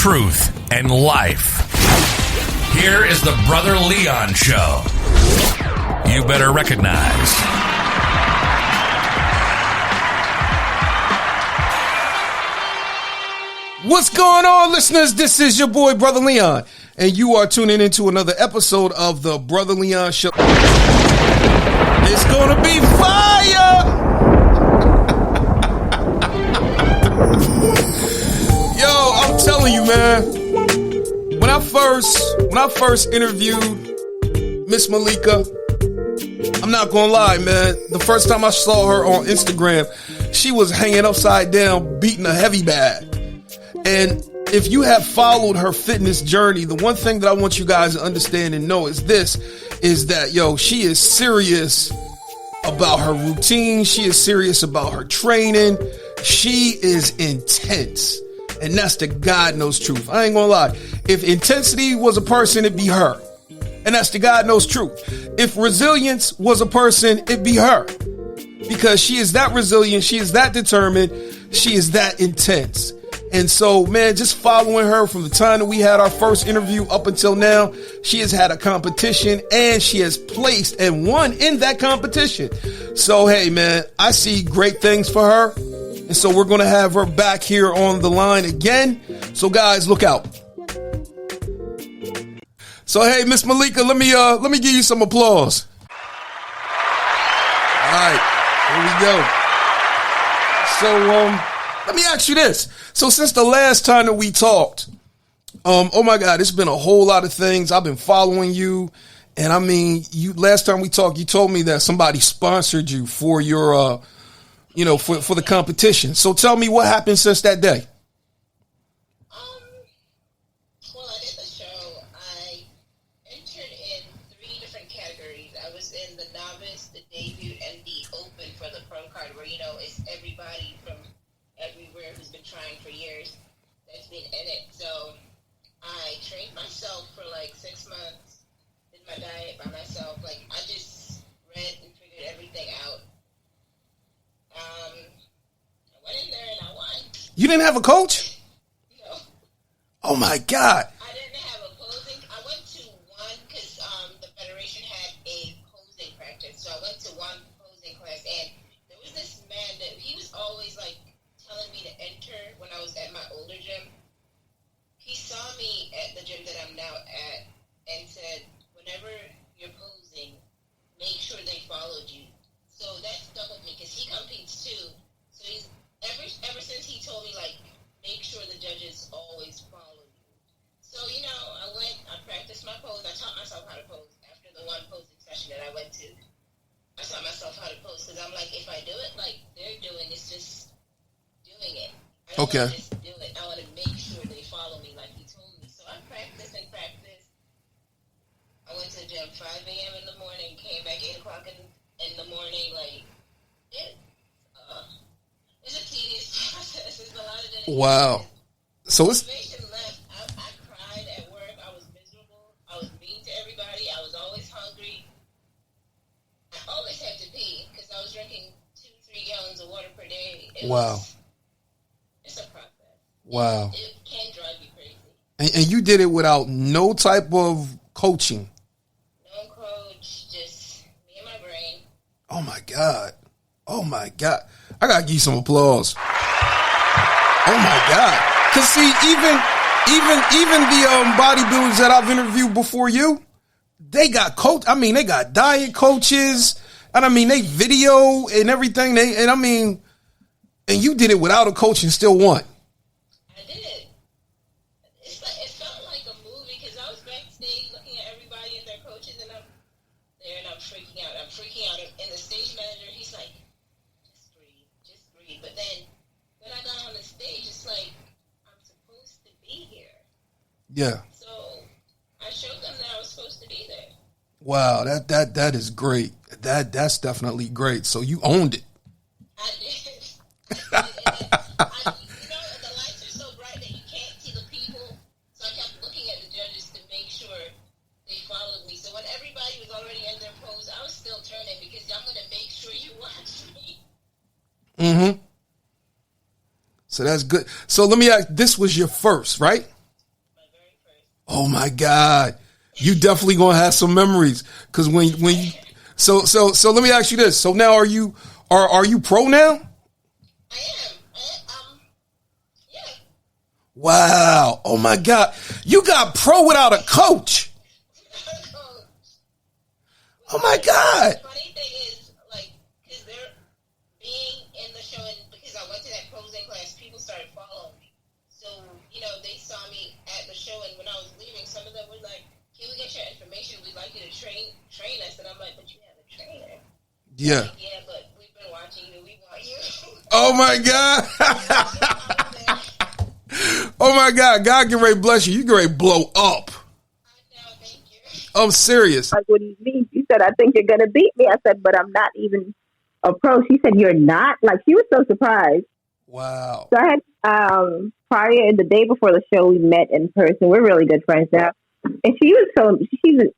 truth, and life. Here is the Brother Leon Show. You better recognize. What's going on, listeners? This is your boy, Brother Leon, and you are tuning into another episode of the Brother Leon Show. It's gonna be fire! Yo, I'm telling you, man. When I first interviewed Miss Maleeka, I'm not gonna lie, man. The first time I saw her on Instagram, she was hanging upside down, beating a heavy bag. And if you have followed her fitness journey, the one thing that I want you guys to understand and know is that, yo, she is serious about her routine. She is serious about her training. She is intense. And that's the God knows truth. I ain't gonna lie. If intensity was a person, it'd be her. And that's the God knows truth. If resilience was a person, it'd be her. Because she is that resilient. She is that determined. She is that intense. And so, man, just following her from the time that we had our first interview up until now, she has had a competition and she has placed and won in that competition. So, hey, man, I see great things for her. And so we're going to have her back here on the line again. So, guys, look out. So, hey, Miss Maleeka, let me give you some applause. All right, here we go. So, let me ask you this. So since the last time that we talked, oh my God, it's been a whole lot of things. I've been following you. And I mean, last time we talked, you told me that somebody sponsored you for your, for the competition. So tell me what happened since that day. Well, I did the show. I entered in 3 different categories. I was in the novice, the debut, and the open for the pro card, where, it's everybody from everywhere who's been trying for years that's been in it. So I trained myself for like 6 months, did my diet by myself. Like, I just read and figured everything out. I went in there and I won. You didn't have a coach? No. Oh my God. I didn't have a posing. I went to one because the federation had a posing practice. So I went to one posing class, and there was this man that he was always like telling me to enter when I was at my older gym. He saw me at the gym that I'm now at and said, whenever you're posing, make sure they followed you. So that stuck with me because he competes too. So he's ever since he told me, like, make sure the judges always follow you. So, I practiced my pose. I taught myself how to pose after the one posing session that I went to. I taught myself how to pose because I'm like, if I do it like they're doing, it's just doing it. I don't want to just do it. I want to make sure they follow me like he told me. So I practiced and practiced. I went to the gym 5 a.m. in the morning, came back 8 o'clock in the morning. Like, it's a tedious process. It's a lot of dedication. Wow. So it's... left. I cried at work. I was miserable. I was mean to everybody. I was always hungry. I always had to pee because I was drinking 2-3 gallons of water per day. Wow. It's a process. Wow. It can drive you crazy. And you did it without no type of coaching. No coach, just me and my brain. Oh my God. Oh my God. I gotta give you some applause. Oh my God. Cause see, even the bodybuilders that I've interviewed before you, they got they got diet coaches, and I mean they video and everything. And you did it without a coach and still won. I did. It felt like a movie because I was backstage looking at everybody and their coaches, and I'm there and I'm freaking out. And the stage manager, he's like, just breathe. But then when I got on the stage, it's like, I'm supposed to be here. Yeah. So I showed them that I was supposed to be there. Wow, that is great. That's definitely great. So you owned it. I did. The lights are so bright that you can't see the people. So I kept looking at the judges to make sure they followed me. So when everybody was already in their pose, I was still turning because I'm going to make sure you watch me. Mm-hmm. So that's good. So let me ask, this was your first, right? Oh my God. You definitely gonna have some memories. Cause when you so let me ask you this. So now are you pro now? I am. Yeah. Wow. Oh my God. You got pro without a coach. Oh my God. The funny thing is, like, because they're being in the show, and because I went to that posing class, people started following me. So, they saw me at the show, and when I was leaving, some of them were like, "Can we get your information? We'd like you to train us." And I'm like, "But you have a trainer." Yeah. Like, yeah, but we've been watching you. We want you. Oh my God. Oh my God. God get ready to bless you. You get ready to blow up. Thank you. I'm serious. Like, what do you mean? She said, I think you're going to beat me. I said, but I'm not even a pro. She said, you're not? Like, she was so surprised. Wow. So I had, the day before the show, we met in person. We're really good friends now. And she's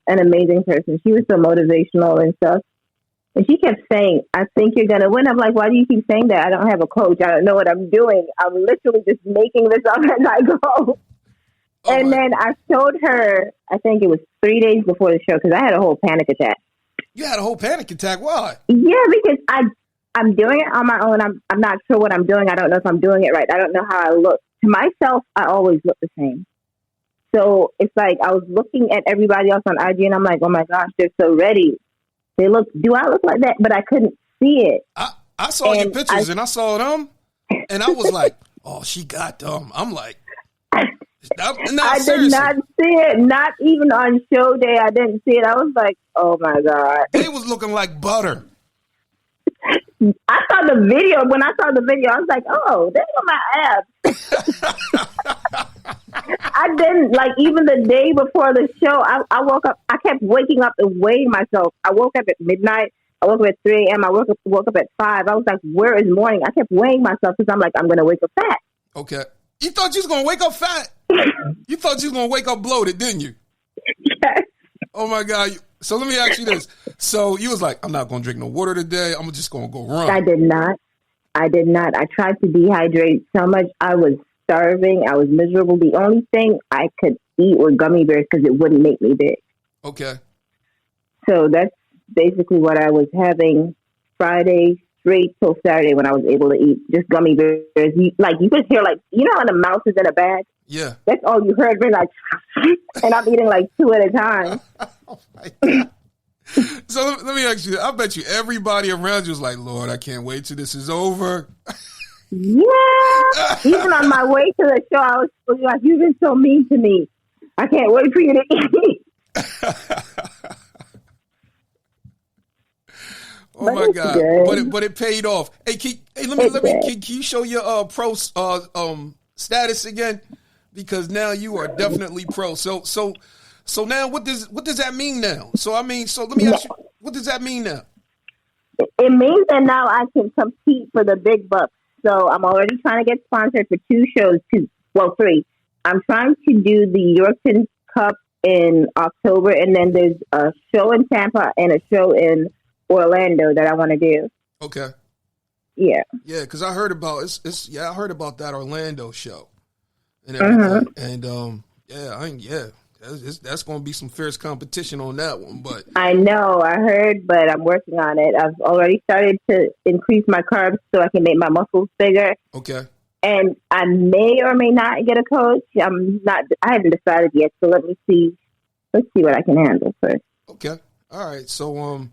an amazing person. She was so motivational and stuff. And she kept saying, I think you're going to win. I'm like, why do you keep saying that? I don't have a coach. I don't know what I'm doing. I'm literally just making this up as I go. And then I showed her, I think it was 3 days before the show, because I had a whole panic attack. You had a whole panic attack? Why? Yeah, because I'm doing it on my own. I'm not sure what I'm doing. I don't know if I'm doing it right. I don't know how I look. To myself, I always look the same. So it's like I was looking at everybody else on IG, and I'm like, oh my gosh, they're so ready. Do I look like that? But I couldn't see it. I saw your pictures, and I saw them, and I was like, oh, she got them. I'm like, I seriously. did not see it. Not even on show day, I didn't see it. I was like, oh my God. They was looking like butter. I saw the video. When I saw the video, I was like, oh, they got my abs. I didn't, like, even the day before the show, I woke up, I kept waking up and weighing myself. I woke up at midnight. I woke up at 3 a.m. I woke up at 5. I was like, where is morning? I kept weighing myself because I'm like, I'm going to wake up fat. Okay. You thought you was going to wake up fat? You thought you was going to wake up bloated, didn't you? Yes. Oh, my God. So let me ask you this. So you was like, I'm not going to drink no water today. I'm just going to go run. I did not. I tried to dehydrate so much. I was starving. I was miserable. The only thing I could eat were gummy bears because it wouldn't make me big. Okay. So that's basically what I was having Friday straight till Saturday when I was able to eat just gummy bears. You could hear, like, you know how the mouse is in a bag? Yeah. That's all you heard. We're like, and I'm eating like 2 at a time. Oh my God. So let me ask you, I bet you everybody around you was like, Lord, I can't wait till this is over. Yeah. Even on my way to the show, I was like, you've been so mean to me. I can't wait for you to eat. Oh but my God! Good. But it paid off. Hey, can you show your pro status again? Because now you are definitely pro. So now what does that mean now? So let me ask you, what does that mean now? It means that now I can compete for the big bucks. So I'm already trying to get sponsored for 2 shows, 3. I'm trying to do the Yorkton Cup in October, and then there's a show in Tampa and a show in Orlando that I want to do. Okay. Yeah. Yeah, because I heard about I heard about that Orlando show and everything, and that's going to be some fierce competition on that one. But I know, I heard, but I'm working on it. I've already started to increase my carbs so I can make my muscles bigger. Okay. And I may or may not get a coach. I haven't decided yet. So let's see what I can handle first. Okay. All right. So,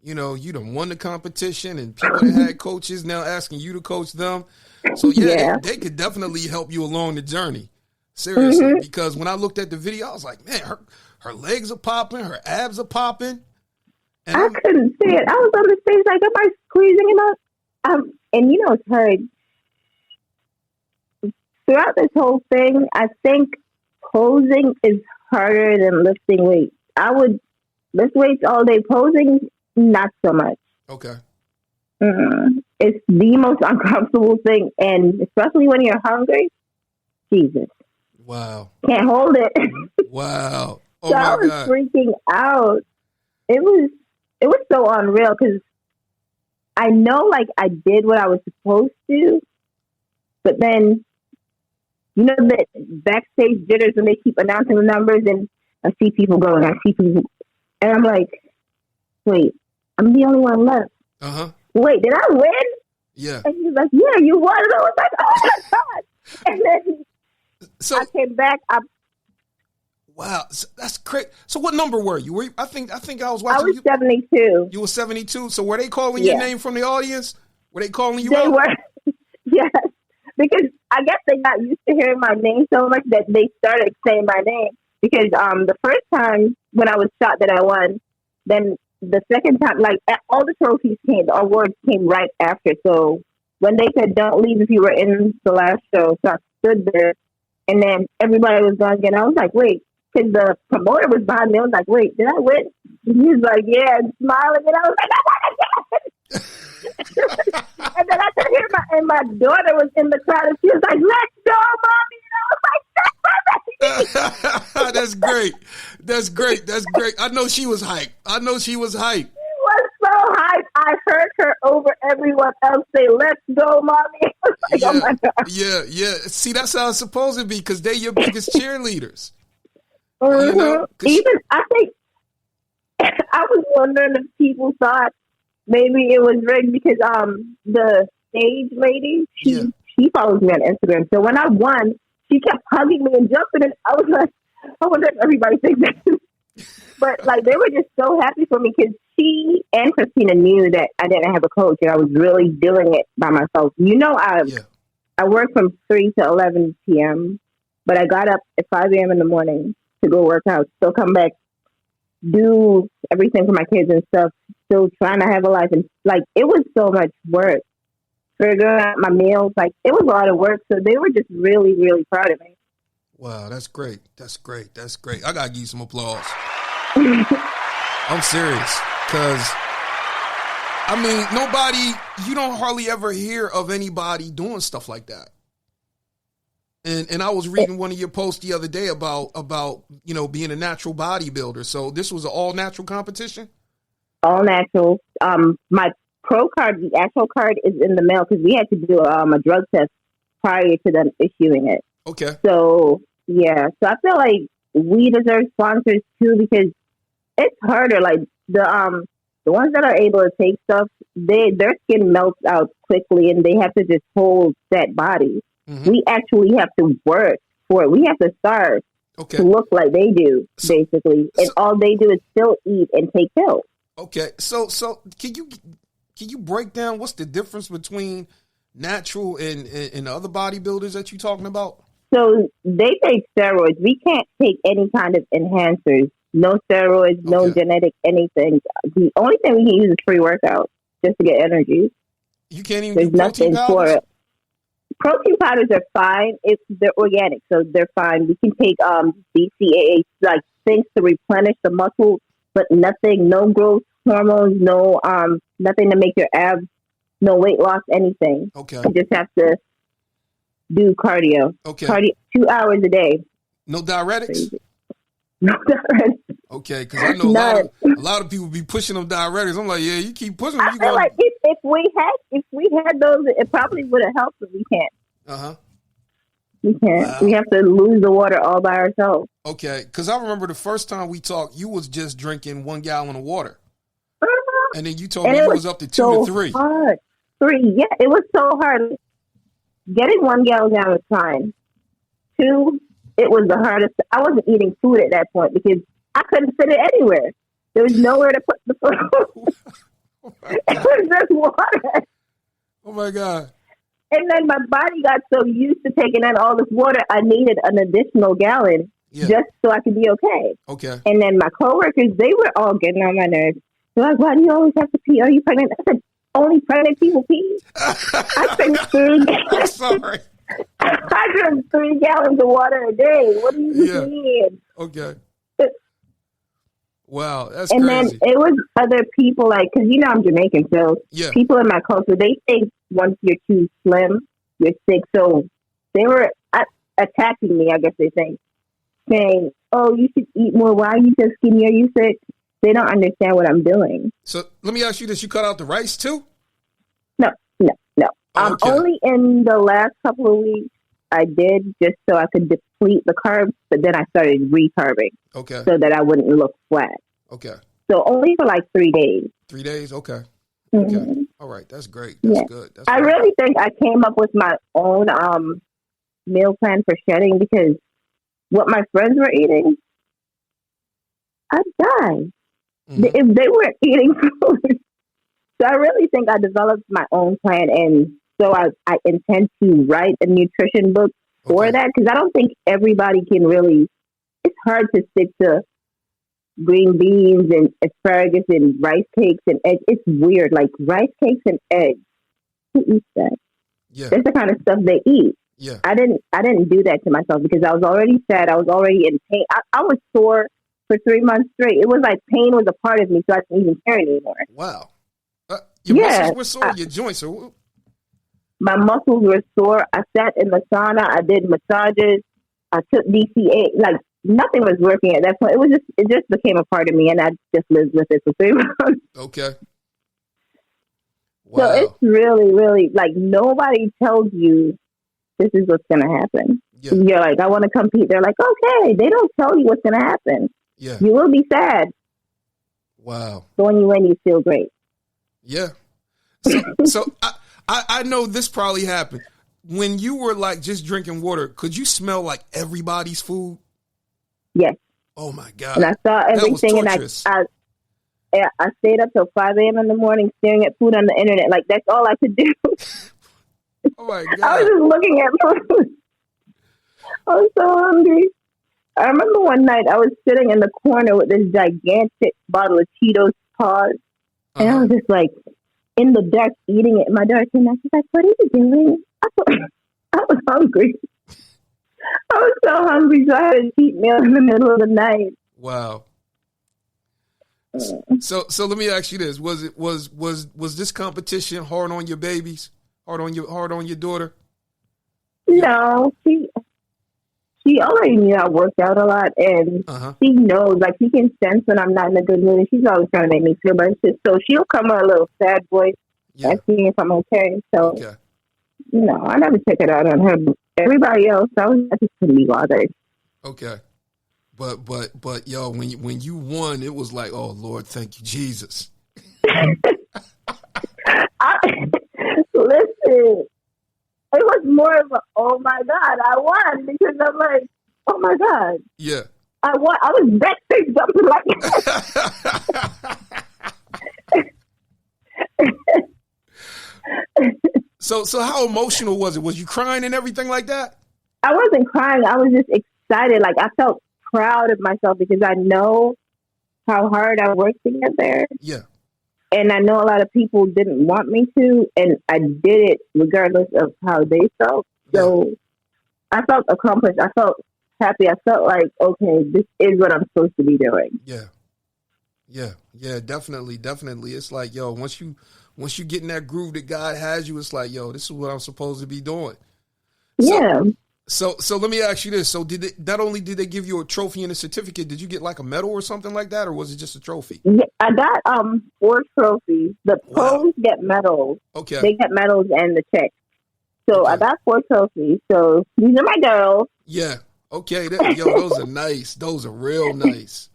you done won the competition, and people that had coaches now asking you to coach them. So they could definitely help you along the journey. Seriously, because when I looked at the video, I was like, man, her legs are popping, her abs are popping. And I couldn't see it. I was on the stage like, am I squeezing enough? And it's hard. Throughout this whole thing, I think posing is harder than lifting weights. I would lift weights all day. Posing, not so much. Okay. It's the most uncomfortable thing, and especially when you're hungry, Jesus. Wow. Can't hold it. Wow. Oh So my I was God. freaking out. It was so unreal because I know, like, I did what I was supposed to, but then you know, the backstage jitters when they keep announcing the numbers, and I see people going, and I'm like, wait, I'm the only one left. Wait, did I win? Yeah. And he's like, yeah, you won. And I was like, oh my God. And then I came back. Wow, that's crazy. So what number were you? I think I was watching. I was 72. You were 72. So were they calling your name from the audience? Were they calling you out? They were. Yes. Because I guess they got used to hearing my name so much that they started saying my name. Because the first time when I was shot that I won, then the second time, like all the trophies came, the awards came right after. So when they said, don't leave if you were in the last show, so I stood there, and then everybody was gone again. I was like, wait, because the promoter was behind me. I was like, wait, did I win? And he was like, yeah, and smiling, and I was like, I won again. And then I could hear my daughter was in the crowd, and she was like, let's go, mommy. And I was like, That's great. That's great. That's great. I know she was hyped. She was so hyped. I heard her over everyone else say, let's go, mommy. Like, yeah, oh my God. Yeah. See, that's how it's supposed to be, because they're your biggest cheerleaders. Mm-hmm. You know? Even, I think, I was wondering if people thought maybe it was rigged because the stage lady, she follows me on Instagram. So when I won, she kept hugging me and jumping, and I was like, I wonder if everybody thinks that. But like, they were just so happy for me because she and Christina knew that I didn't have a coach and I was really doing it by myself. You know, I work from 3 to 11 p.m., but I got up at 5 a.m. in the morning to go work out, still come back, do everything for my kids and stuff, still trying to have a life. And like, it was so much work. Figuring out my meals, like, it was a lot of work. So they were just really, really proud of me. Wow, that's great. That's great. That's great. I got to give you some applause. I'm serious, because, I mean, you don't hardly ever hear of anybody doing stuff like that. And I was reading one of your posts the other day about being a natural bodybuilder. So this was an all natural competition? All natural. My pro card, the actual card, is in the mail because we had to do a drug test prior to them issuing it. Okay. So, yeah. So I feel like we deserve sponsors too, because it's harder. Like the ones that are able to take stuff, their skin melts out quickly and they have to just hold that body. Mm-hmm. We actually have to work for it. We have to starve to look like they do, basically. And all they do is still eat and take pills. Okay. So can you break down what's the difference between natural and other bodybuilders that you're talking about? So they take steroids. We can't take any kind of enhancers. No steroids, no genetic anything. The only thing we can use is pre-workout just to get energy. You can't even There's do protein nothing powders? for it. Protein powders are fine if they're organic, so they're fine. We can take BCAA, like things to replenish the muscle, but nothing, no growth hormones, no nothing to make your abs, no weight loss, anything. Okay. You just have to do cardio. Okay. 2 hours a day. No diuretics? Crazy. No diuretics. Okay, because I know a lot of people be pushing them diuretics. I'm like, yeah, you keep pushing them. I feel like if we had those, it probably would have helped, but we can't. We can't. Wow. We have to lose the water all by ourselves. Okay, because I remember the first time we talked, you was just drinking 1 gallon of water. And then you told me it was up to 2 to 3. Hard. 3, yeah, it was so hard. Getting 1 gallon down was fine. 2, it was the hardest. I wasn't eating food at that point because I couldn't fit it anywhere. There was nowhere to put the food. It was just water. Oh my God. And then my body got so used to taking in all this water, I needed an additional gallon just so I could be okay. Okay. And then my coworkers, they were all getting on my nerves. They're like, why do you always have to pee? Are you pregnant? I said, only pregnant people pee. I drink 3 gallons. I'm sorry. I drink 3 gallons of water a day. What do you mean? Okay. Wow, that's and crazy. Then it was other people, like, because I'm Jamaican, so people in my culture, they think once you're too slim, you're sick. So they were attacking me, I guess they think, saying, oh, you should eat more. Why are you so skinny? Are you sick? They don't understand what I'm doing. So let me ask you this. You cut out the rice too? No. Okay. Only in the last couple of weeks, I did just so I could deplete the carbs, but then I started recarbing. Okay. So that I wouldn't look flat. Okay. So only for like 3 days. 3 days? Okay. Mm-hmm. Okay. All right. That's great. That's good. That's I really think I came up with my own meal plan for shedding because what my friends were eating, I'd die if they weren't eating food. So I really think I developed my own plan, and so I intend to write a nutrition book for that because I don't think everybody can really. It's hard to stick to green beans and asparagus and rice cakes and eggs. It's weird, like rice cakes and eggs. Who eats that? Yeah, that's the kind of stuff they eat. Yeah, I didn't do that to myself because I was already sad. I was already in pain. I was sore for 3 months straight. It was like pain was a part of me, so I didn't even care anymore. Wow. Your muscles were sore. Your joints are. My muscles were sore. I sat in the sauna. I did massages. I took DCA. Like nothing was working at that point. It just became a part of me, and I just lived with it for 3 months. Okay. Wow. So it's really, really like nobody tells you this is what's going to happen. Yeah. You're like, I want to compete. They're like, okay. They don't tell you what's going to happen. Yeah. You will be sad. Wow. But when you win, you feel great. Yeah. So I know this probably happened. When you were like just drinking water, could you smell like everybody's food? Yes. Oh my God. And I saw everything, and I stayed up till 5 a.m. in the morning staring at food on the internet. Like that's all I could do. Oh my God. I was just looking at food. I was so hungry. I remember one night I was sitting in the corner with this gigantic bottle of Cheetos Paws. And I was just like in the dark eating it. And my daughter came out. She's like, what are you doing? I was hungry. I was so hungry, so I had a cheat meal in the middle of the night. Wow. So let me ask you this: was this competition hard on your babies? Hard on your daughter? No, she already knew I worked out a lot, and she knows, like, she can sense when I'm not in a good mood, and she's always trying to make me feel better. So she'll come with a little sad voice, asking if I'm okay. So, I never took it out on her. Everybody else, I just couldn't be bothered. Okay. But yo, when you won, it was like, oh Lord, thank you, Jesus. Listen. It was more of a, oh my God, I won, because I'm like, oh my God. Yeah. I won. I was backstage jumping like So how emotional was it? Was you crying and everything like that? I wasn't crying. I was just excited. Like I felt proud of myself because I know how hard I worked to get there. Yeah. And I know a lot of people didn't want me to, and I did it regardless of how they felt. So I felt accomplished. I felt happy. I felt like, okay, this is what I'm supposed to be doing. Yeah, definitely. It's like, yo, once you get in that groove that God has you, it's like, yo, this is what I'm supposed to be doing. So let me ask you this. So not only did they give you a trophy and a certificate, did you get like a medal or something like that, or was it just a trophy? Yeah, I got 4 trophies. The pros get medals. Okay. They get medals and the check. So I got 4 trophies. So these are my girls. Yeah. Okay. Those are nice. Those are real nice.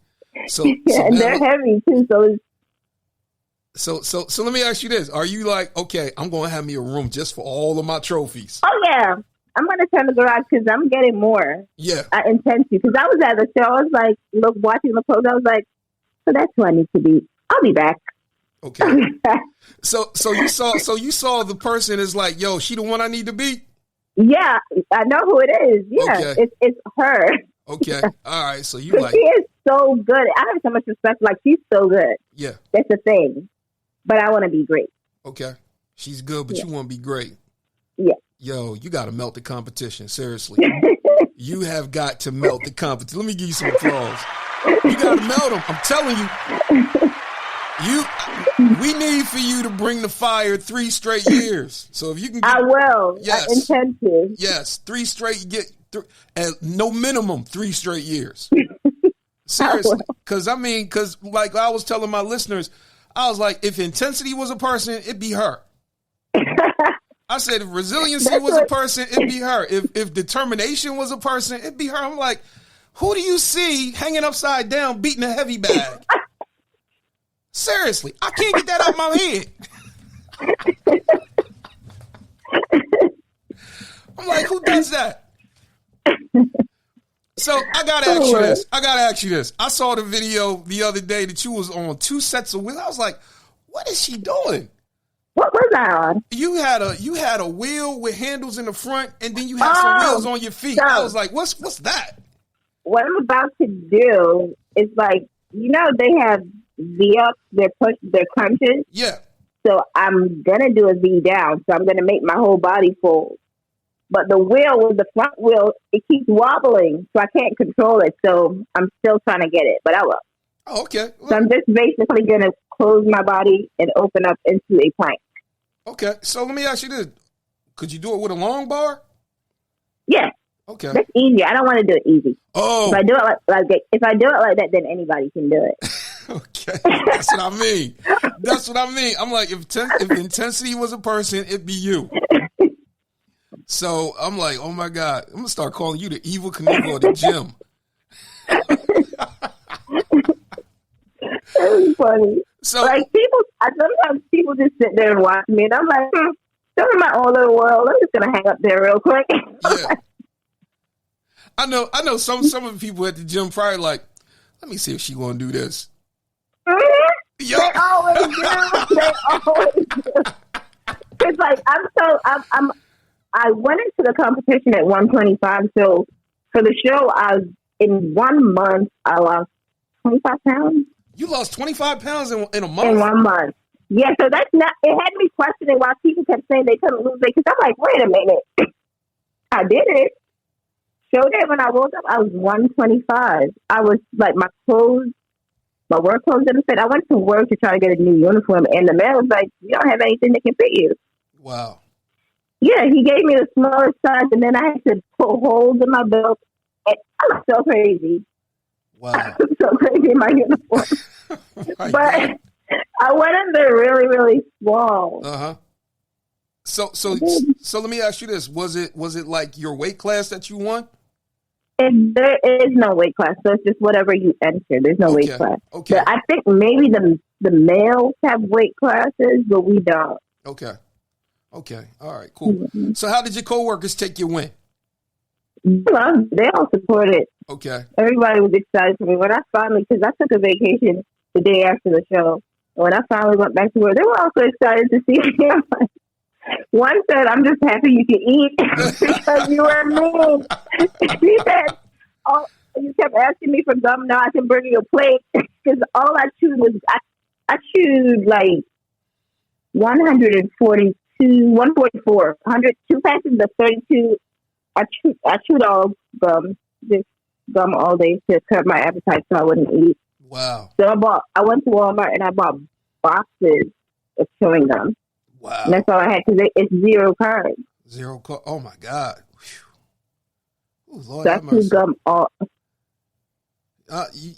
So and they're heavy too. So let me ask you this. Are you like, okay, I'm going to have me a room just for all of my trophies? Oh, yeah. I'm going to turn the garage because I'm getting more. Yeah. I intend to. Because I was at the show. I was like, watching the post. I was like, so that's who I need to be. I'll be back. Okay. So you saw the person is like, yo, she the one I need to beat? Yeah. I know who it is. Yeah. Okay. It's her. Okay. All right. So you like. She is so good. I have so much respect. Like, she's so good. Yeah. That's the thing. But I want to be great. Okay. She's good, but you want to be great. Yeah. Yo, you got to melt the competition. Seriously. You have got to melt the competition. Let me give you some applause. You got to melt them. I'm telling you. We need for you to bring the fire 3 straight years. So if you can I will. Yes. I intend to. Yes. 3 straight, and no minimum 3 straight years. Seriously. Because like I was telling my listeners, I was like, if intensity was a person, it'd be her. I said, if resiliency was a person, it'd be her. If determination was a person, it'd be her. I'm like, who do you see hanging upside down, beating a heavy bag? Seriously, I can't get that out of my head. I'm like, who does that? So I gotta ask you this. I saw the video the other day that you was on 2 sets of wheels. I was like, what is she doing? What was I on? You had a wheel with handles in the front, and then you had some wheels on your feet. So, I was like, what's that? What I'm about to do is like, they have V-ups, they're crunches. Yeah. So I'm gonna do a V down. So I'm gonna make my whole body fold. But the wheel with the front wheel, it keeps wobbling, so I can't control it. So I'm still trying to get it, but I will. Oh, okay. Well, so I'm just basically going to close my body and open up into a plank. Okay. So let me ask you this. Could you do it with a long bar? Yeah. Okay. That's easy. I don't want to do it easy. Oh. If I do it like that, then anybody can do it. Okay. That's what I mean. That's what I mean. I'm like, if intensity was a person, it'd be you. So I'm like, oh my God, I'm gonna start calling you the evil Knievel of the gym. It's funny. So like sometimes people just sit there and watch me, and I'm like, still in my own little world. I'm just gonna hang up there real quick. Yeah. I know. Some of the people at the gym probably like, let me see if she gonna do this. Mm-hmm. Yep. They always do. It's like I went into the competition at 125. So for the show, in 1 month, I lost 25 pounds. You lost 25 pounds in a month? In 1 month. Yeah, so that's not, it had me questioning why people kept saying they couldn't lose it. Because I'm like, wait a minute. I did it. Showed it when I woke up, I was 125. I was like, my work clothes didn't fit. I went to work to try to get a new uniform, and the man was like, you don't have anything that can fit you. Wow. Yeah, he gave me the smallest size, and then I had to put holes in my belt. And I was so crazy. Wow. I was so crazy in my uniform. But God. I went in there really, really small. Uh-huh. So let me ask you this. Was it like your weight class that you won? There is no weight class, so it's just whatever you enter. There's no weight class. Okay. But I think maybe the males have weight classes, but we don't. Okay. All right, cool. Mm-hmm. So how did your coworkers take your win? Well, they all supported. Okay. Everybody was excited for me. When I finally, because I took a vacation the day after the show, and when I finally went back to work, they were also excited to see me. One said, I'm just happy you can eat because you were mean. She said, oh, you kept asking me for gum. Now I can bring you a plate. Because all I chewed was, I chewed like 144, 2 packages of 32. I chewed all gum, just gum all day to curb my appetite so I wouldn't eat. Wow. So I went to Walmart and I bought boxes of chewing gum. Wow. And that's all I had because it's 0 carbs. 0 carbs. Oh my God. Ooh, Lord, so I chewed gum all.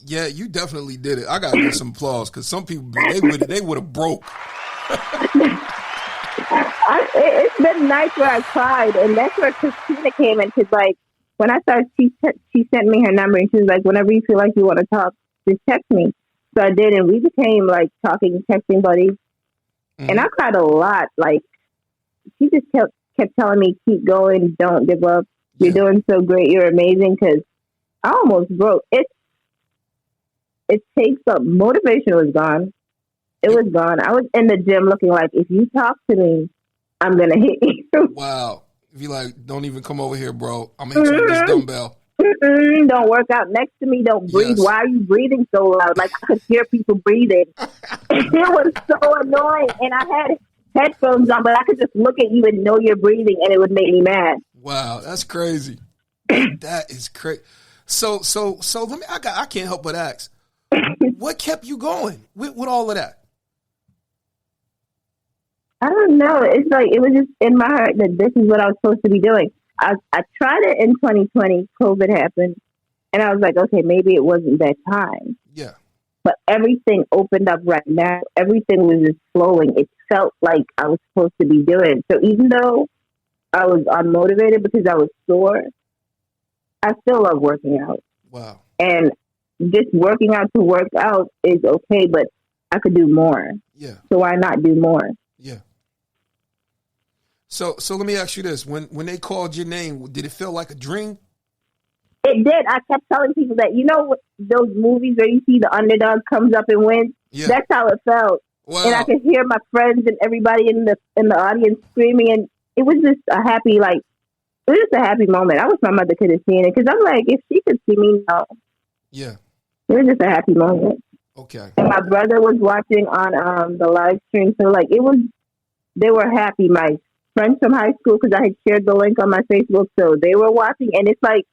Yeah, you definitely did it. I gotta give some applause because some people they would have broke. It's been nights where I cried, and that's where Christina came in. Because like when I started, she sent me her number, and she was like, "Whenever you feel like you want to talk, just text me." So I did, and we became like talking, texting buddies. Mm-hmm. And I cried a lot. Like she just kept telling me, "Keep going, don't give up. You're doing so great. You're amazing." Because I almost broke. It takes up. Motivation was gone. It was gone. I was in the gym looking like, if you talk to me, I'm going to hit you. Wow. If you like, don't even come over here, bro. I'm going to hit you with this dumbbell. Don't work out next to me. Don't breathe. Yes. Why are you breathing so loud? Like, I could hear people breathing. It was so annoying. And I had headphones on, but I could just look at you and know you're breathing, and it would make me mad. Wow. That's crazy. That is crazy. So let me, I can't help but ask, what kept you going with all of that? I don't know. It's like, it was just in my heart that this is what I was supposed to be doing. I tried it in 2020. COVID happened. And I was like, okay, maybe it wasn't that time. Yeah. But everything opened up right now. Everything was just flowing. It felt like I was supposed to be doing it. So even though I was unmotivated because I was sore, I still love working out. Wow. And just working out to work out is okay, but I could do more. Yeah. So why not do more? Yeah. So let me ask you this. When they called your name, did it feel like a dream? It did. I kept telling people that, you know, those movies where you see the underdog comes up and wins? Yeah. That's how it felt. Wow. And I could hear my friends and everybody in the audience screaming, and it was just a happy, like, it was just a happy moment. I wish my mother could have seen it, because I'm like, if she could see me now. Yeah. It was just a happy moment. Okay. And my brother was watching on the live stream, so, like, they were happy. My friends from high school, because I had shared the link on my Facebook, so they were watching, and it's like,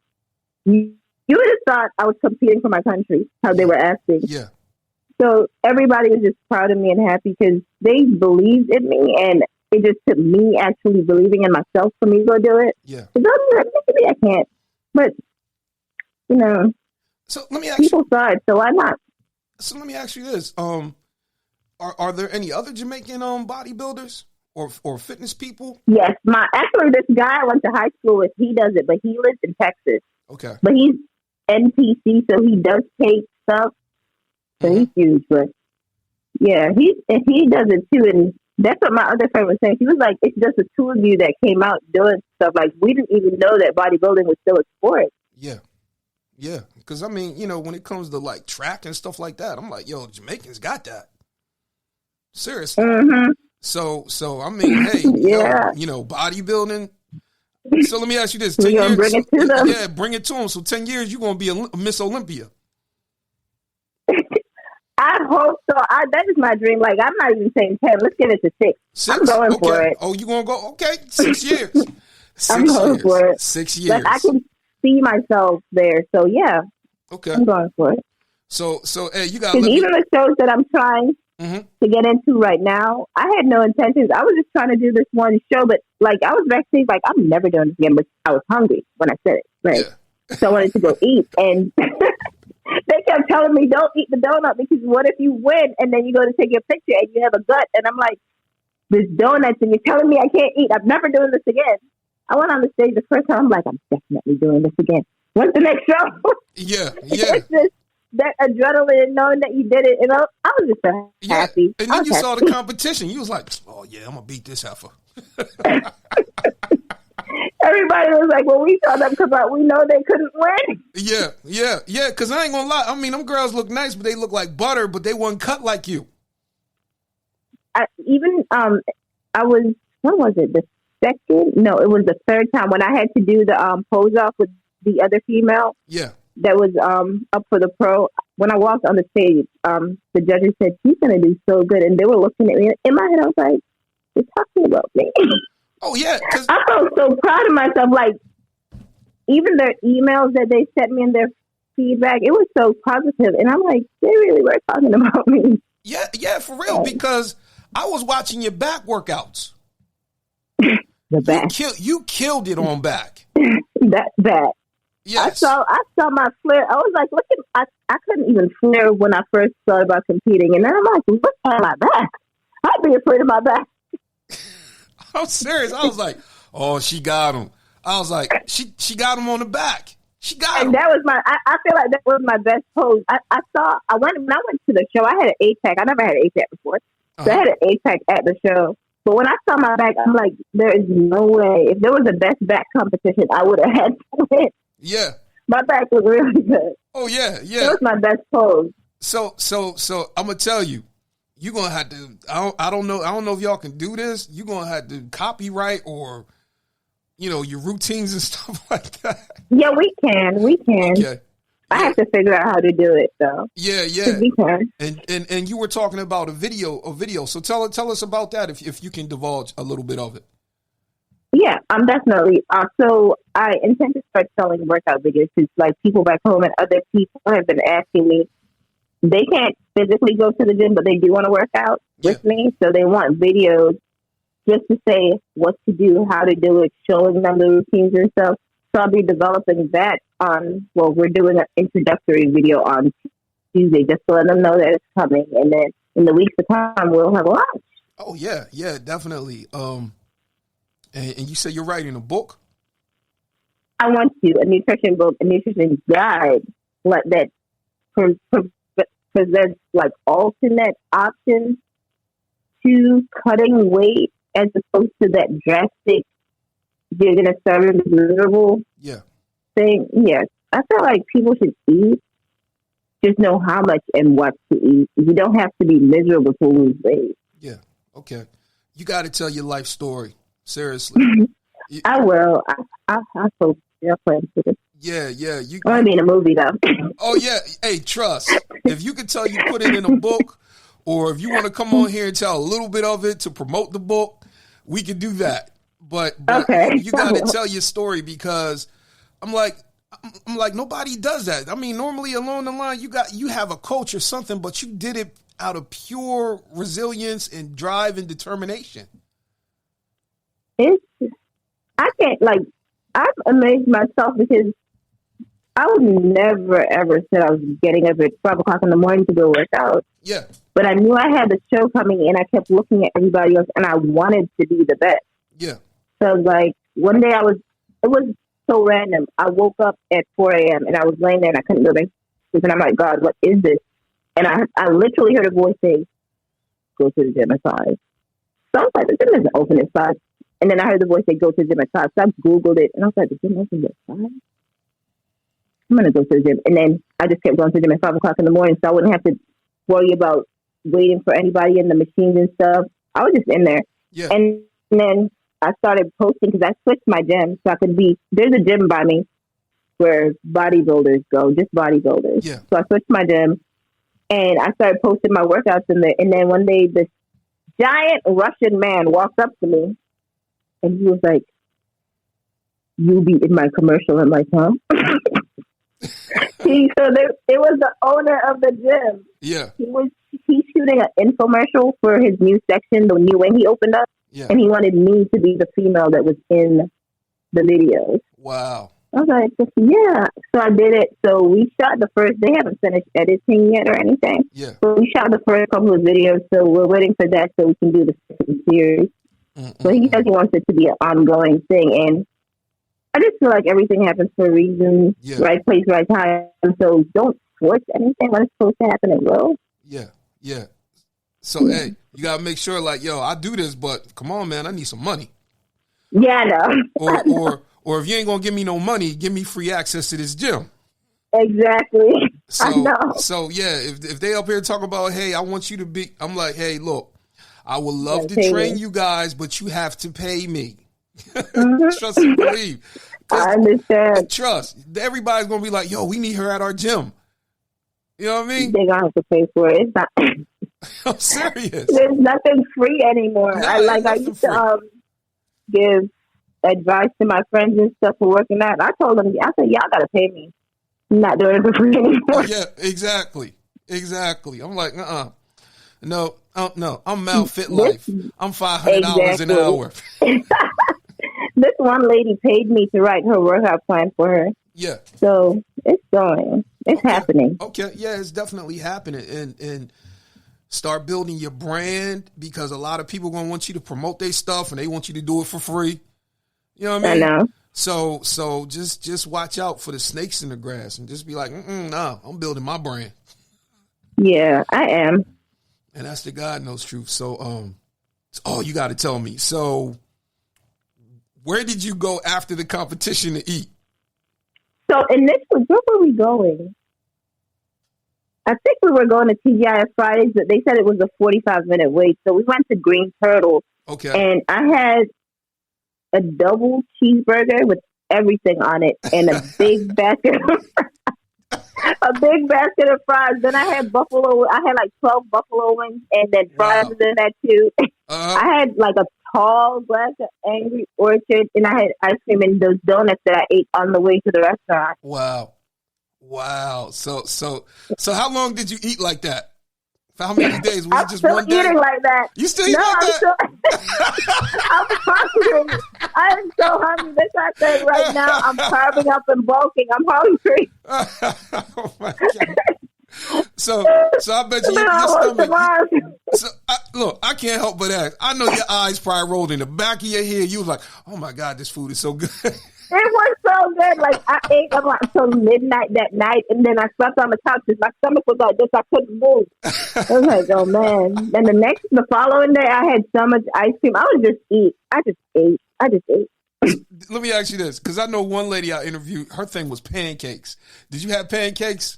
you would have thought I was competing for my country, how they were asking. Yeah. So everybody was just proud of me and happy because they believed in me, and it just took me actually believing in myself for me to go do it. Yeah. Because maybe I can't, but you know, so let me ask people saw it, so why not? So let me ask you this: are there any other Jamaican bodybuilders or fitness people? Yes, this guy I went to high school with, he does it, but he lives in Texas. Okay. But he's NPC, so he does take stuff. So he's huge, but yeah, he does it too, and that's what my other friend was saying. She was like, "It's just the two of you that came out doing stuff. Like, we didn't even know that bodybuilding was still a sport." Yeah, yeah. Because I mean, you know, when it comes to like track and stuff like that, I'm like, "Yo, Jamaicans got that." Seriously. Mm-hmm. So I mean, hey, yeah, you know, bodybuilding. So let me ask you this: We're gonna bring it to them. Yeah, bring it to them. So 10 years, you're gonna be a Miss Olympia. I hope so. That is my dream. Like, I'm not even saying 10. Let's give it to 6. 6? I'm going for it. Oh, you going to go? Okay, 6 years. I'm going for it. 6 years. Like, I can see myself there. So, yeah. Okay. I'm going for it. So hey, you got to even the shows that I'm trying mm-hmm. to get into right now, I had no intentions. I was just trying to do this one show, but, like, I was backstage, like, I'm never doing this again, but I was hungry when I said it. Right? Yeah. So I wanted to go eat, and they kept telling me, don't eat the donut, because what if you win and then you go to take your picture and you have a gut? And I'm like, there's donuts and you're telling me I can't eat. I'm never doing this again. I went on the stage the first time. I'm like, I'm definitely doing this again. When's the next show? Yeah. It's just that adrenaline knowing that you did it. And I was just so happy. And then you saw the competition. You was like, oh, yeah, I'm going to beat this heifer. Everybody was like, well, we saw them come out. We know they couldn't win. Yeah. Because I ain't going to lie. I mean, them girls look nice, but they look like butter, but they weren't cut like you. I was, when was it? The second? No, it was the third time when I had to do the pose off with the other female. Yeah. That was up for the pro. When I walked on the stage, the judges said, she's going to do so good. And they were looking at me. In my head, I was like, they're talking about me. Oh, yeah. I felt so proud of myself. Like, even their emails that they sent me and their feedback, it was so positive. And I'm like, they really were talking about me. Yeah, for real. Because I was watching your back workouts. The back. You killed it on back. That back. Yes. I saw my flare. I was like, look at, I couldn't even flare when I first thought about competing. And then I'm like, look at my back. I'd be afraid of my back. I'm serious. I was like, oh, she got him. I was like, she got him on the back. She got him. And that was I feel like that was my best pose. When I went to the show, I had an 8-pack. I never had an 8-pack before. So I had an 8-pack at the show. But when I saw my back, I'm like, there is no way. If there was a best back competition, I would have had to win. Yeah. My back was really good. Oh, yeah. That was my best pose. So I'm going to tell you. You're going to have to, I don't know if y'all can do this. You're going to have to copyright or, you know, your routines and stuff like that. Yeah, we can. Okay. I have to figure out how to do it, though. Yeah. We can. And you were talking about a video. So tell us about that if you can divulge a little bit of it. Yeah, I'm definitely. So I intend to start selling workout videos because, like, people back home and other people have been asking me. They can't physically go to the gym, but they do want to work out with me. So they want videos just to say what to do, how to do it, showing them the routines and stuff. So I'll be developing that we're doing an introductory video on Tuesday, just to let them know that it's coming. And then in the weeks to come, we'll have a lunch. Oh yeah, definitely. And you say you're writing a book? I want to, a nutrition book, a nutrition guide that presents like alternate options to cutting weight as opposed to that drastic, you're going to start a miserable thing. Yes. I feel like people should eat, just know how much and what to eat. You don't have to be miserable to lose weight. Yeah. Okay. You got to tell your life story. Seriously. I will. I hope you're planning to. Yeah. I want to be in a movie, though. Oh, yeah. Hey, trust. If you could tell you put it in a book, or if you want to come on here and tell a little bit of it to promote the book, we could do that. But okay. You got to tell your story, because I'm like, nobody does that. I mean, normally along the line, you have a coach or something, but you did it out of pure resilience and drive and determination. I'm amazed myself, because I would never, ever said I was getting up at 5 o'clock in the morning to go work out. Yeah. But I knew I had the show coming, and I kept looking at everybody else, and I wanted to be the best. Yeah. So, like, one day it was so random. I woke up at 4 a.m., and I was laying there, and I couldn't go back to sleep, and I'm like, God, what is this? And I literally heard a voice say, go to the gym at 5. So I was like, the gym isn't open at 5. And then I heard the voice say, go to the gym at 5. So I Googled it, and I was like, the gym opens at 5? I'm going to go to the gym. And then I just kept going to the gym at 5 o'clock in the morning, so I wouldn't have to worry about waiting for anybody in the machines and stuff. I was just in there. Yeah. And then I started posting, because I switched my gym, so I could there's a gym by me where bodybuilders go, just bodybuilders. Yeah. So I switched my gym, and I started posting my workouts in there. And then one day, this giant Russian man walked up to me, and he was like, "You'll be in my commercial." I'm like, huh? It was the owner of the gym. Yeah. He's shooting an infomercial for his new section, the new wing he opened up. Yeah. And he wanted me to be the female that was in the videos. Wow. I was like, yeah. So I did it. So we shot the first. They haven't finished editing yet or anything. Yeah. So we shot the first couple of videos. So we're waiting for that so we can do the second series. So he says he wants it to be an ongoing thing. And I just feel like everything happens for a reason. Yeah. Right place, right time. So don't force anything when it's supposed to happen. It will. Yeah. So, hey, you got to make sure, like, yo, I do this, but come on, man, I need some money. Yeah, I know. Or if you ain't going to give me no money, give me free access to this gym. Exactly. So, I know. So, yeah, if they up here talking about, hey, I want you to be, I'm like, hey, look, I would love to train you guys, but you have to pay me. Trust and believe. I understand. Trust. Everybody's going to be like, yo, we need her at our gym. You know what I mean? They're going to have to pay for it. It's not. I'm serious. There's nothing free anymore. No, I used to give advice to my friends and stuff for working out. I told them, I said, y'all got to pay me. I'm not doing it for free anymore. Yeah, exactly. I'm like, no, I'm Mal.Fit.Life. I'm $500 an hour. This one lady paid me to write her workout plan for her. Yeah. So it's going. It's happening. Okay. Yeah, it's definitely happening. And start building your brand, because a lot of people going to want you to promote their stuff and they want you to do it for free. You know what I mean? I know. So just watch out for the snakes in the grass and just be like, no, I'm building my brand. Yeah, I am. And that's the God knows truth. So, you got to tell me. So where did you go after the competition to eat? So initially, where were we going? I think we were going to TGI Fridays, but they said it was a 45-minute wait. So we went to Green Turtle. Okay. And I had a double cheeseburger with everything on it and a big basket of fries. Then I had like 12 buffalo wings and then fries in that too. I had like a tall glass of Angry Orchard, and I had ice cream and those donuts that I ate on the way to the restaurant. Wow. So how long did you eat like that? For how many days? Was it just still one day? Eating like that. You still eating like that? I'm hungry. I am so hungry. That's why I said right now I'm carving up and bulking. I'm hungry. Oh my God. So I bet you your stomach. Look, I can't help but ask. I know your eyes probably rolled in the back of your head. You was like, "Oh my God, this food is so good." It was so good. Like I ate until midnight that night, and then I slept on the couch because my stomach was like this. I couldn't move. I was like, "Oh man!" Then the following day, I had so much ice cream. I would just eat. I just ate. Let me ask you this, because I know one lady I interviewed. Her thing was pancakes. Did you have pancakes?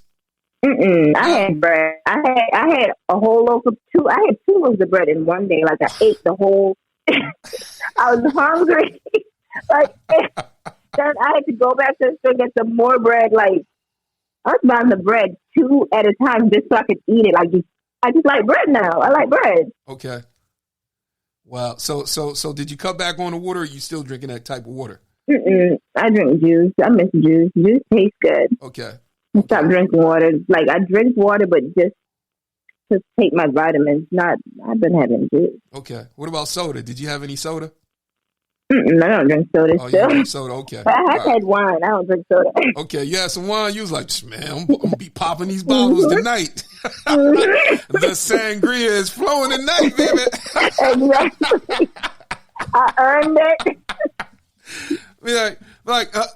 I had bread. I had a whole loaf of two. I had 2 loaves of bread in one day. Like I ate the whole. I was hungry. Like then I had to go back to the store and get some more bread. Like I was buying the bread 2 at a time just so I could eat it. I just like bread now. I like bread. Okay. Wow. So did you cut back on the water, or are you still drinking that type of water? I drink juice. I miss juice. Juice tastes good. Okay. I stopped drinking water. Like I drink water, but just to take my vitamins. I've been having juice. Okay. What about soda? Did you have any soda? I don't drink soda Oh, still. you drink soda. Okay. But I have had wine. I don't drink soda. Okay. You had some wine. You was like, man, I'm gonna be popping these bottles tonight. The sangria is flowing tonight, baby. Exactly. I earned it.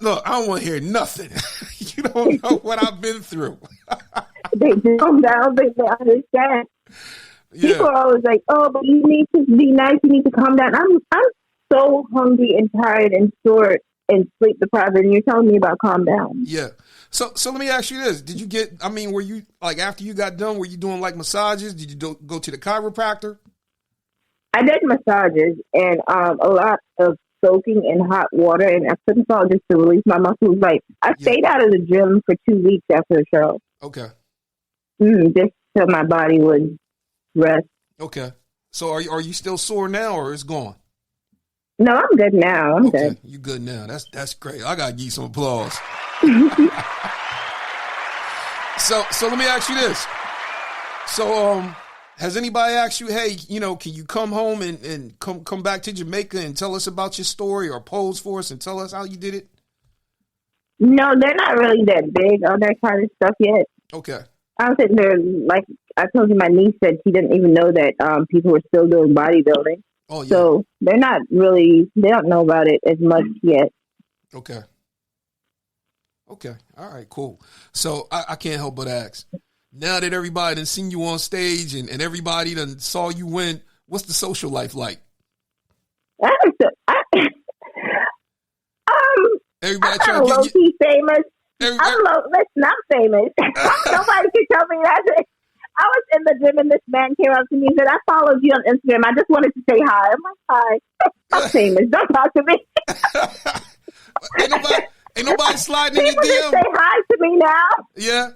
Look, I don't want to hear nothing. You don't know what I've been through. They calm down. They understand. Yeah. People are always like, "Oh, but you need to be nice. You need to calm down." I'm so hungry and tired and sore and sleep deprived, and you're telling me about calm down. Yeah. So let me ask you this: did you get? I mean, were you like after you got done? Were you doing like massages? Did you go to the chiropractor? I did massages and a lot of soaking in hot water and Epsom salt just to release my muscles. Like I stayed out of the gym for 2 weeks after the show. Okay. Just so my body would rest. Okay. So are you still sore now, or it's gone? No, I'm good now. I'm good. You good now? That's great. I gotta give you some applause. So let me ask you this. So has anybody asked you, hey, can you come home and come back to Jamaica and tell us about your story, or pose for us and tell us how you did it? No, they're not really that big on that kind of stuff yet. Okay. I don't think they're like I told you. My niece said she didn't even know that people were still doing bodybuilding. Oh yeah. So they're not really. They don't know about it as much yet. Okay. All right. Cool. So I can't help but ask. Now that everybody done seen you on stage and everybody done saw you win, what's the social life like? Everybody I'm trying to get low-key famous. Listen, I'm famous. Nobody can tell me that. I was in the gym and this man came up to me and said, "I followed you on Instagram. I just wanted to say hi." I'm like, "Hi, I'm famous. Don't talk to me." ain't nobody sliding in your People DM. just say hi to me now. Yeah.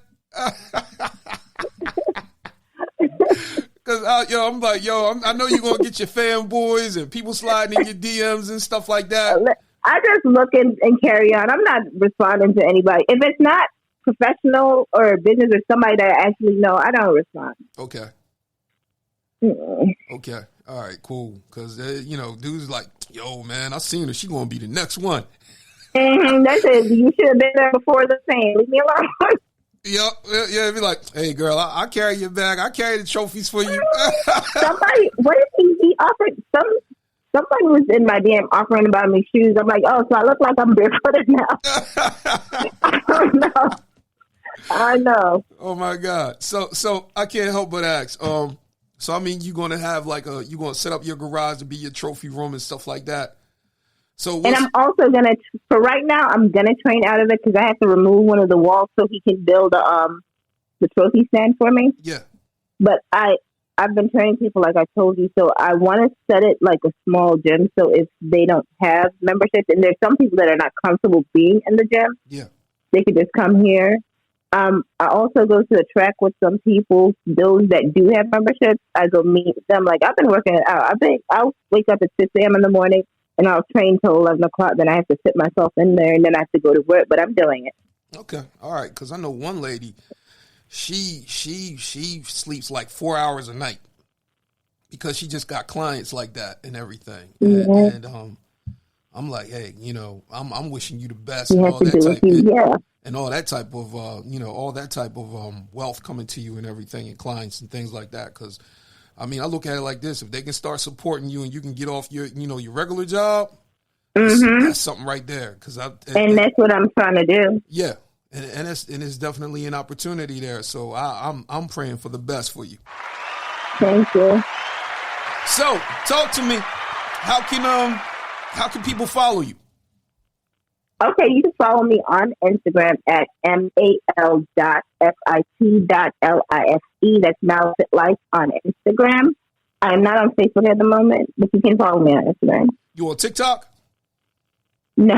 Because I'm like, I know you're gonna get your fanboys and people sliding in your DMs and stuff like that. I just look and carry on. I'm not responding to anybody. If it's not professional or business or somebody that I actually know, I don't respond. Okay. Mm-mm. Okay. All right, cool. Because, dudes like, yo, man, I seen her. She going to be the next one. Mm-hmm. That's it. You should have been there before the fame. Leave me alone. Yeah, be like, hey, girl, I carry your bag. I carry the trophies for you. What if he offered somebody was in my DM offering to buy me shoes. I'm like, oh, so I look like I'm barefooted now. I know. Oh my God. So I can't help but ask. So I mean, you're gonna have you're gonna set up your garage to be your trophy room and stuff like that. So and I'm also gonna for right now I'm gonna train out of it because I have to remove one of the walls so he can build the trophy stand for me. Yeah. But I've been training people like I told you, so I want to set it like a small gym. So if they don't have memberships, and there's some people that are not comfortable being in the gym, they could just come here. I also go to the track with some people, those that do have memberships. I go meet them. Like I've been working it out. I'll wake up at 6 a.m. in the morning and I'll train till 11 o'clock. Then I have to sit myself in there and then I have to go to work. But I'm doing it. Okay, all right. Because I know one lady. She sleeps like 4 hours a night because she just got clients like that and everything. And I'm like, hey, I'm wishing you the best and all that type of thing. and all that type of, wealth coming to you and everything, and clients and things like that. Because, I mean, I look at it like this: if they can start supporting you and you can get off your regular job, that's something right there. And that's what I'm trying to do. Yeah, and it's definitely an opportunity there. So I'm praying for the best for you. Thank you. So, talk to me. How can people follow you? Okay, you can follow me on Instagram at mal.fit.life. That's Mal.Fit.Life on Instagram. I'm not on Facebook at the moment, but you can follow me on Instagram. You on TikTok? No.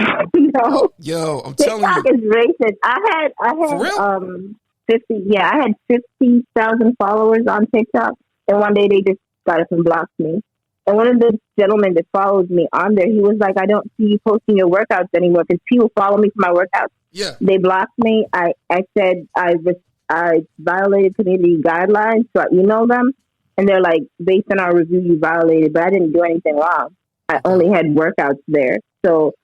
Yo, I'm telling you. TikTok is racist. I had For real? 50. Yeah, I had 50,000 followers on TikTok, and one day they just got up and blocked me. And one of the gentlemen that follows me on there, he was like, I don't see you posting your workouts anymore because people follow me for my workouts. Yeah. They blocked me. I said I violated community guidelines, so I emailed them. And they're like, based on our review, you violated, but I didn't do anything wrong. I only had workouts there. So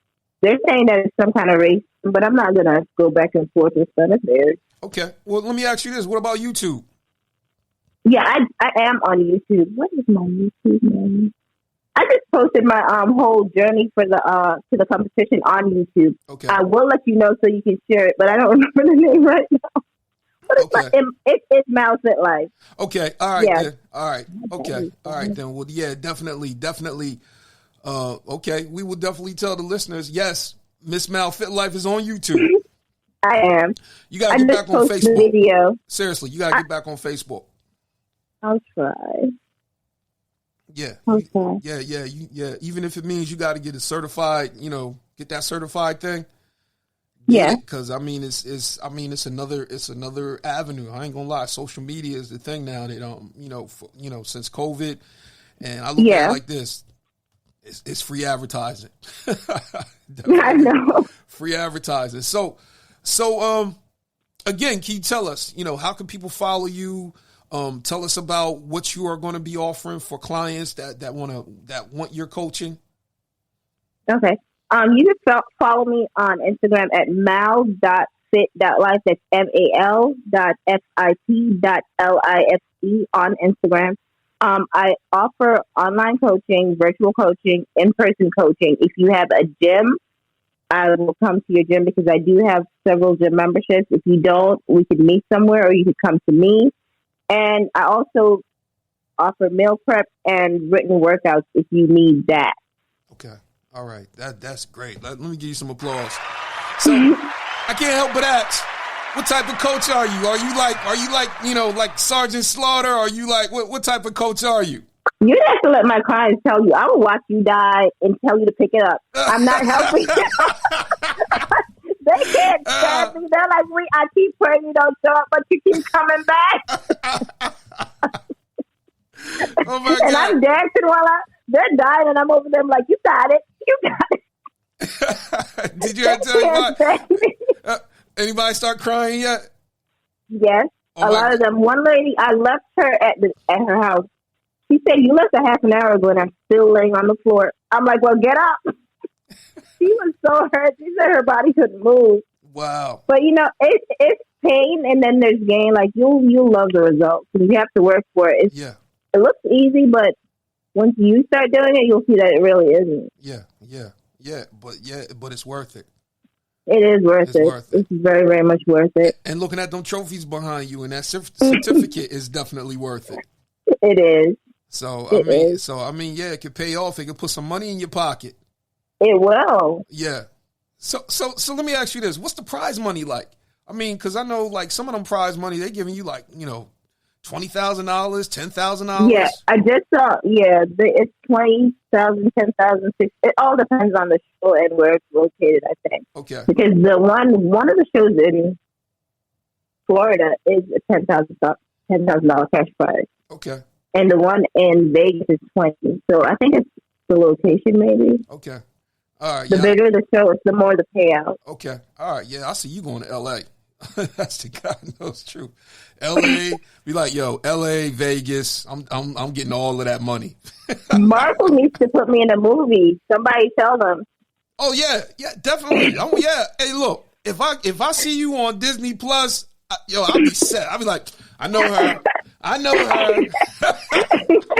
they're saying that it's some kind of race, but I'm not going to go back and forth with them if theirs. Okay. Well, let me ask you this. What about YouTube? Yeah, I am on YouTube. What is my YouTube name? I just posted my whole journey for the to the competition on YouTube. Okay. I will let you know so you can share it, but I don't remember the name right now. But it's Mal.Fit.Life. Okay. All right. Yeah. Then. All right. Okay. All right. Then. Well, yeah, definitely. Okay. We will definitely tell the listeners, yes, Miss Mal.Fit.Life is on YouTube. I am. You got to get back on Facebook. Video. Seriously, you got to get back on Facebook. I'll try. Yeah. Okay. Yeah. Even if it means you got to get a certified, get that certified thing. Yeah. Because it's another avenue. I ain't gonna lie. Social media is the thing now that since COVID, and I look at it like this. It's free advertising. I know. Free advertising. So again, can you tell us, how can people follow you? Tell us about what you are going to be offering for clients that want your coaching. Okay. You can follow me on Instagram at mal.fit.life. That's mal.fit.life on Instagram. I offer online coaching, virtual coaching, in-person coaching. If you have a gym, I will come to your gym because I do have several gym memberships. If you don't, we could meet somewhere or you could come to me. And I also offer meal prep and written workouts if you need that. Okay. All right. That's great. Let me give you some applause. So I can't help but ask, what type of coach are you? Are you like Sergeant Slaughter? Are you like, what type of coach are you? You have to let my clients tell you. I will watch you die and tell you to pick it up. I'm not helping you. They can't stand me. They're like, I keep praying you don't show up, but you keep coming back. Oh my God. And I'm dancing while they're dying, and I'm over them like, you got it. Did you ever tell anybody start crying yet? Yes, a lot of them. One lady, I left her at her house. She said, you left a half an hour ago, and I'm still laying on the floor. I'm like, well, get up. She was so hurt. She said her body couldn't move. Wow. But it's pain, and then there's gain. Like you'll love the results, and you have to work for it. It looks easy, but once you start doing it, you'll see that it really isn't. But it's worth it. It is worth it. It's very, very much worth it. And looking at them trophies behind you and that certificate is definitely worth it. It is. So I mean, yeah, it could pay off. It could put some money in your pocket. It will. Yeah. So let me ask you this: what's the prize money like? I mean, because I know like some of them prize money they're giving you like $20,000, $10,000. Yeah, I just saw. Yeah, it's 20,000, 10,000. It all depends on the show and where it's located. I think. Okay. Because one of the shows in Florida is a $10,000 cash prize. Okay. And the one in Vegas is 20. So I think it's the location, maybe. Okay. All right. The bigger the show, it's the more the payout. Okay. All right. Yeah, I see you going to L.A. That's the God knows truth. L.A. Be like, yo, L.A., Vegas. I'm getting all of that money. Marvel needs to put me in a movie. Somebody tell them. Oh yeah, definitely. Oh yeah. Hey, look, if I see you on Disney Plus, I'll be set. I'll be like, I know her. I'm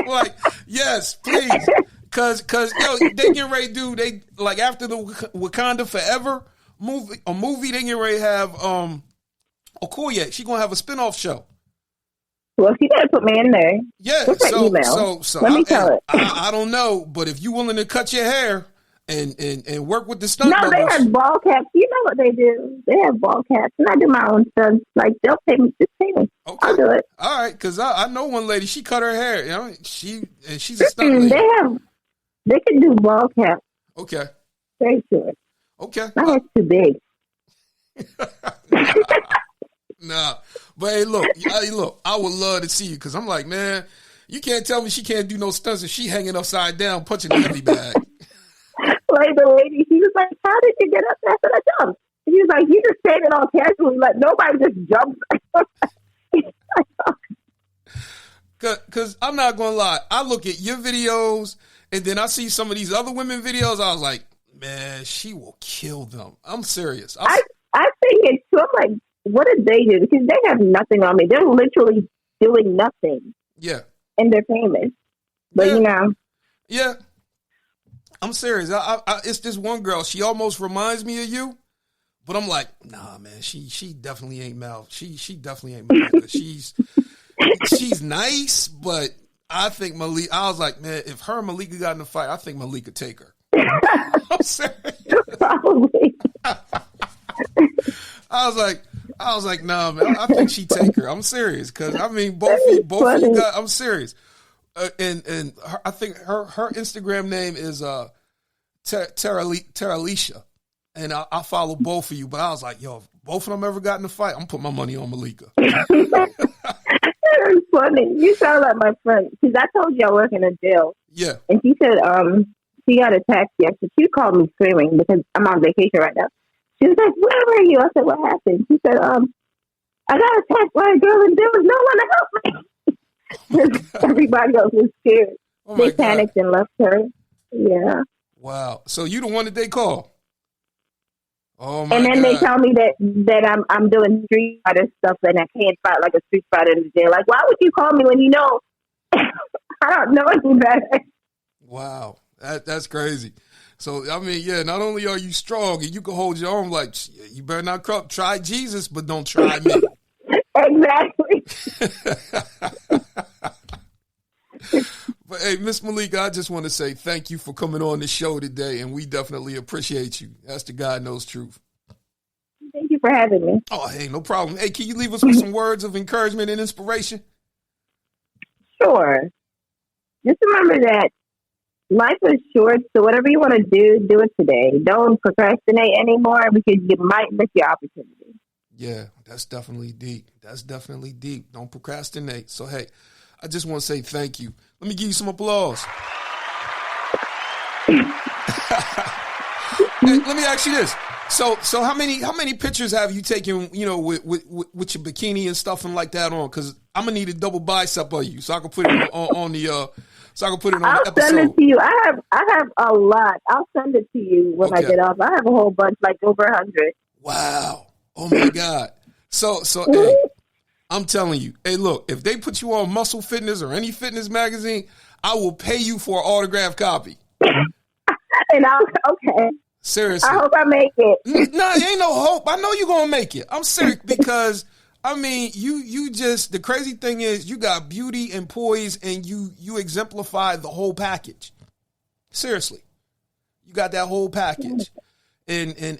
like, yes, please. Cause they getting ready to do, they like after the Wakanda Forever movie, they getting ready to have Okoye. She gonna have a spinoff show. Well, she gotta put me in there. Yeah. What's her email? So let me tell it. I don't know, but if you willing to cut your hair and work with the stunt No, they have ball caps. You know what they do? They have ball caps, and I do my own stunts. Like they'll pay me. Just pay me. Okay. I'll do it. All right, because I know one lady. She cut her hair. You know, she's a stunt lady. They can do ball caps. Okay. Very short. Okay. My head's too big. Nah, but hey, look, I would love to see you because I'm like, man, you can't tell me she can't do no stunts if she hanging upside down punching a heavy bag. Like the lady, she was like, "How did you get up there for the jump?" And he was like, "You just saying it all casually, like nobody just jumps." Because I'm not gonna lie, I look at your videos and then I see some of these other women videos. I was like, man, she will kill them. I'm serious. I think it's true. I'm like, what did they do? Because they have nothing on me. They're literally doing nothing. Yeah. And they're famous. But, Yeah. I'm serious. It's this one girl. She almost reminds me of you. But I'm like, nah, man, she definitely ain't Mal. She definitely ain't Maleeka. She's nice, but I think Maleeka, I was like, man, if her and Maleeka got in a fight, I think Maleeka take her. I'm serious. Probably. I was like, nah, man. I think she take her. I'm serious because I mean, both of you got. I'm serious. And her, I think her Instagram name is Teralisha, and I follow both of you. But I was like, yo, if both of them ever got in a fight, I'm putting my money on Maleeka. It's funny. You sound like my friend because I told you I work in a jail. Yeah. And she said she got a text yesterday. She called me screaming because I'm on vacation right now. She was like, "Where were you?" I said, "What happened?" She said, "I got attacked by a girl and there was no one to help me." Everybody else was scared. They panicked and left her. Yeah. Wow. So you the one that they call? Oh my God. And then they tell me that I'm doing street fighter stuff and I can't fight like a street fighter in the jail. Like, why would you call me when you know I don't know any better? Wow. That's crazy. So, I mean, yeah, not only are you strong and you can hold your own, like, you better not try Jesus, but don't try me. Exactly. But, hey, Miss Maleeka, I just want to say thank you for coming on the show today, and we definitely appreciate you. That's the God knows truth. Thank you for having me. Oh, hey, no problem. Hey, can you leave us with some words of encouragement and inspiration? Sure. Just remember that life is short, so whatever you want to do it today. Don't procrastinate anymore because you might miss your opportunity. Yeah, that's definitely deep. Don't procrastinate. So, hey, I just want to say thank you. Let me give you some applause. Hey, let me ask you this. So how many pictures have you taken, with your bikini and stuff and like that on? Because I'm going to need a double bicep of you so I can put it on the episode. I'll send it to you. I have a lot. I'll send it to you when I get off. I have a whole bunch, like over 100. Wow. Oh my God. So hey, I'm telling you, hey, look, if they put you on Muscle Fitness or any fitness magazine, I will pay you for an autographed copy. And okay. Seriously. I hope I make it. No, ain't no hope. I know you're going to make it. I'm serious because, I mean, you just, the crazy thing is you got beauty and poise and you exemplify the whole package. Seriously. You got that whole package. And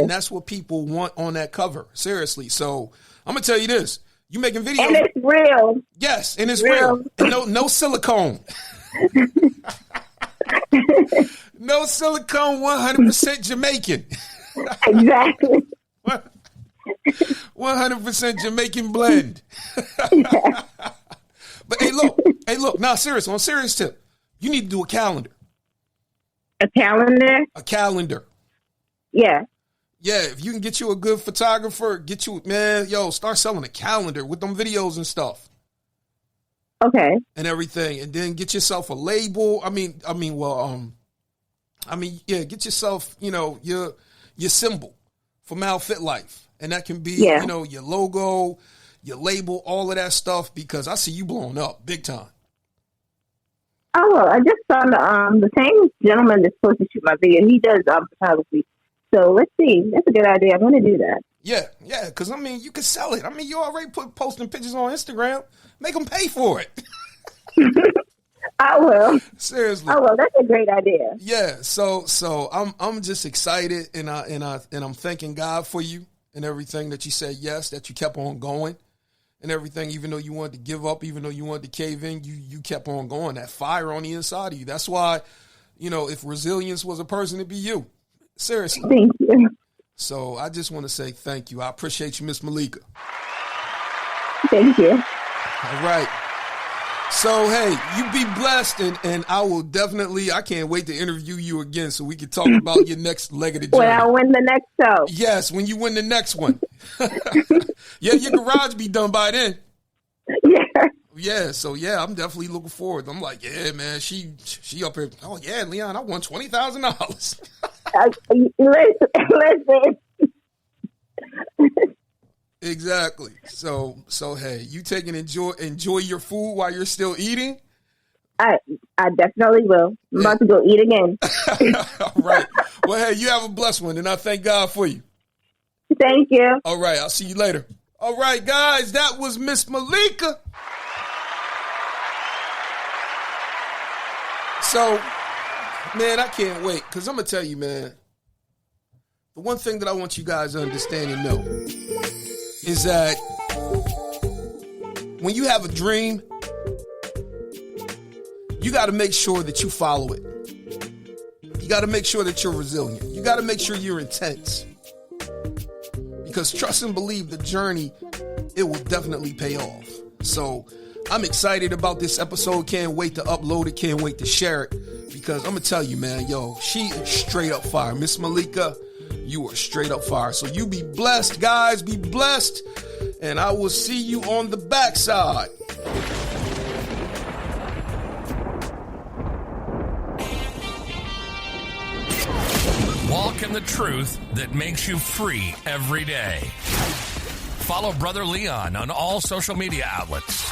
that's what people want on that cover. Seriously. So I'm going to tell you this. You making videos. And it's real. Yes, and it's real. And no silicone. No silicone, 100% Jamaican. Exactly. 100% Jamaican blend. But hey, look. Now, serious. On serious tip, you need to do a calendar. A calendar? A calendar. Yeah. Yeah, if you can get you a good photographer, start selling a calendar with them videos and stuff. Okay. And everything. And then get yourself a label. Get yourself, your symbol for Mal.Fit.Life. And that can be, Yeah. you know, your logo, your label, all of that stuff, because I see you blowing up big time. Oh, well, I just saw the same gentleman that's supposed to shoot my video. He does photography. So let's see. That's a good idea. I'm going to do that. Yeah, because, I mean, you can sell it. I mean, you already posting pictures on Instagram. Make them pay for it. I will. Seriously. Oh, well, that's a great idea. Yeah, so I'm just excited, and I'm thanking God for you and everything that you said yes, that you kept on going and everything, even though you wanted to give up, even though you wanted to cave in, you kept on going. That fire on the inside of you. That's why, you know, if resilience was a person, it'd be you. Seriously. Thank you. So I just want to say thank you. I appreciate you, Miss Maleeka. Thank you. All right. So, hey, you be blessed, and I will definitely, I can't wait to interview you again so we can talk about your next leg of the journey. When I win the next show. Yes, when you win the next one. Yeah, your garage be done by then. Yeah. Yeah, so yeah, I'm definitely looking forward. I'm like, yeah, man, she up here. Oh yeah, Leon, I won $20,000. Listen. Exactly. So hey, you take and enjoy your food while you're still eating. I definitely will. I'm about to go eat again. All right. Well, hey, you have a blessed one, and I thank God for you. Thank you. All right, I'll see you later. All right, guys, that was Miss Maleeka. So, man, I can't wait, because I'm going to tell you, man, the one thing that I want you guys to understand and know is that when you have a dream, you got to make sure that you follow it. You got to make sure that you're resilient. You got to make sure you're intense. Because trust and believe the journey, it will definitely pay off. So I'm excited about this episode. Can't wait to upload it. Can't wait to share it. Because I'm going to tell you, man, she is straight up fire. Miss Maleeka, you are straight up fire. So you be blessed, guys. Be blessed. And I will see you on the backside. Walk in the truth that makes you free every day. Follow Brother Leon on all social media outlets.